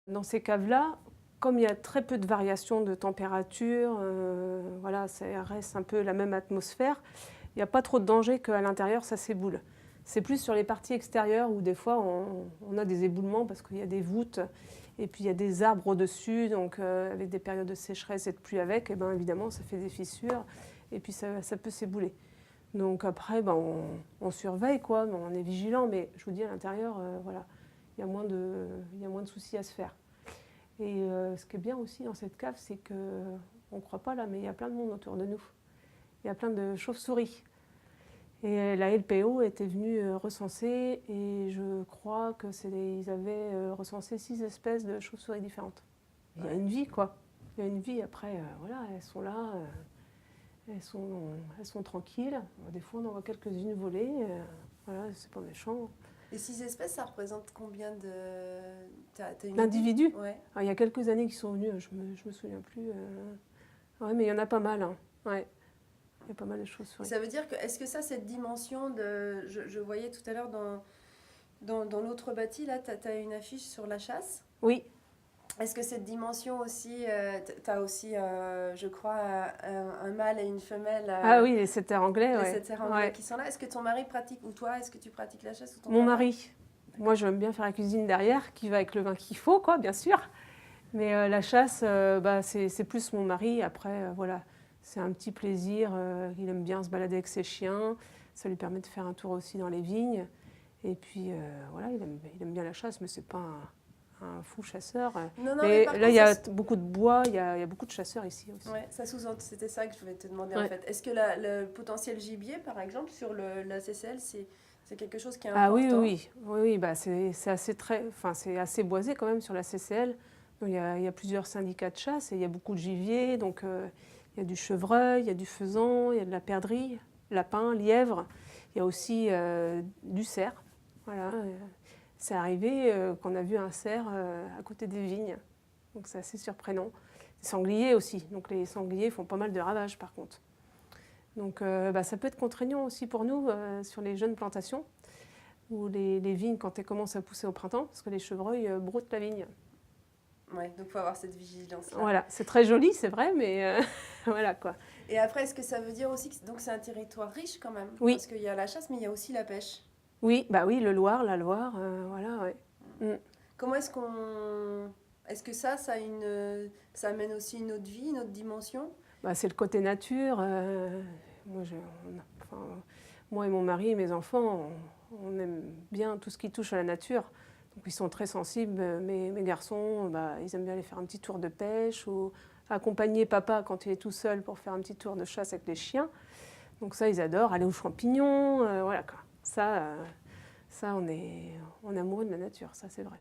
Dans ces caves-là, comme il y a très peu de variations de température, voilà, ça reste un peu la même atmosphère, il n'y a pas trop de danger qu'à l'intérieur ça s'éboule. C'est plus sur les parties extérieures où des fois on a des éboulements parce qu'il y a des voûtes et puis il y a des arbres au-dessus, donc avec des périodes de sécheresse et de pluie avec, et ben évidemment ça fait des fissures et puis ça peut s'ébouler. Donc après ben, on surveille, quoi, on est vigilant, mais je vous dis à l'intérieur, voilà, il y a moins de soucis à se faire. Et ce qui est bien aussi dans cette cave, c'est qu'on ne croit pas là, mais il y a plein de monde autour de nous. Il y a plein de chauves-souris. Et la LPO était venue recenser et je crois qu'ils avaient recensé 6 espèces de chauves-souris différentes. Il y a une vie, quoi. Il y a une vie. Après, voilà, elles sont là, elles sont tranquilles. Des fois, on en voit quelques-unes voler. Voilà, c'est pas méchant. Les 6 espèces, ça représente combien d'individus? Ouais. Il y a quelques années qu'ils sont venus, je me souviens plus. Ouais, mais il y en a pas mal. Hein. Ouais. Il y a pas mal de choses. Ça veut dire que, est-ce que ça, cette dimension de... Je voyais tout à l'heure dans l'autre bâti, là, tu as une affiche sur la chasse. Oui. Est-ce que cette dimension aussi, tu as aussi, je crois, un mâle et une femelle Ah oui, les setters anglais, les ouais. setters anglais qui sont là. Est-ce que ton mari pratique, ou toi, est-ce que tu pratiques la chasse ou ton Mon papa? mari. Moi, j'aime bien faire la cuisine derrière, qui va avec le vin qu'il faut, quoi, bien sûr. Mais la chasse, bah, c'est plus mon mari. Après, voilà, c'est un petit plaisir. Il aime bien se balader avec ses chiens. Ça lui permet de faire un tour aussi dans les vignes. Et puis, voilà, il aime bien la chasse, mais c'est pas un fou chasseur. Non, non, mais par là, contre, il y a beaucoup de bois, il y a beaucoup de chasseurs ici aussi. Ouais, ça sous-entend, c'était ça que je voulais te demander en fait. Est-ce que le potentiel gibier, par exemple, sur la CCL, c'est quelque chose qui est important? Ah oui, oui, oui, oui, bah c'est assez boisé quand même sur la CCL. Donc, il y a plusieurs syndicats de chasse et il y a beaucoup de gibier. Donc il y a du chevreuil, il y a du faisan, il y a de la perdrix, lapin, lièvre. Il y a aussi du cerf. Voilà. C'est arrivé qu'on a vu un cerf à côté des vignes. Donc c'est assez surprenant. Les sangliers aussi. Donc les sangliers font pas mal de ravages par contre. Donc bah, ça peut être contraignant aussi pour nous sur les jeunes plantations ou les vignes quand elles commencent à pousser au printemps, parce que les chevreuils broutent la vigne. Ouais, donc il faut avoir cette vigilance-là. Voilà, c'est très joli, c'est vrai, mais voilà quoi. Et après, est-ce que ça veut dire aussi que c'est un territoire riche quand même? Oui. Parce qu'il y a la chasse, mais il y a aussi la pêche. Oui, bah oui, le Loir, la Loire, voilà, ouais. Comment est-ce qu'on... Est-ce que ça amène aussi une autre vie, une autre dimension? Bah, c'est le côté nature. Moi et mon mari et mes enfants, on aime bien tout ce qui touche à la nature. Donc ils sont très sensibles. Mes garçons, bah, ils aiment bien aller faire un petit tour de pêche ou accompagner papa quand il est tout seul pour faire un petit tour de chasse avec les chiens. Donc ça, ils adorent. Aller aux champignons, voilà quoi. Ça, on est amoureux de la nature, ça c'est vrai.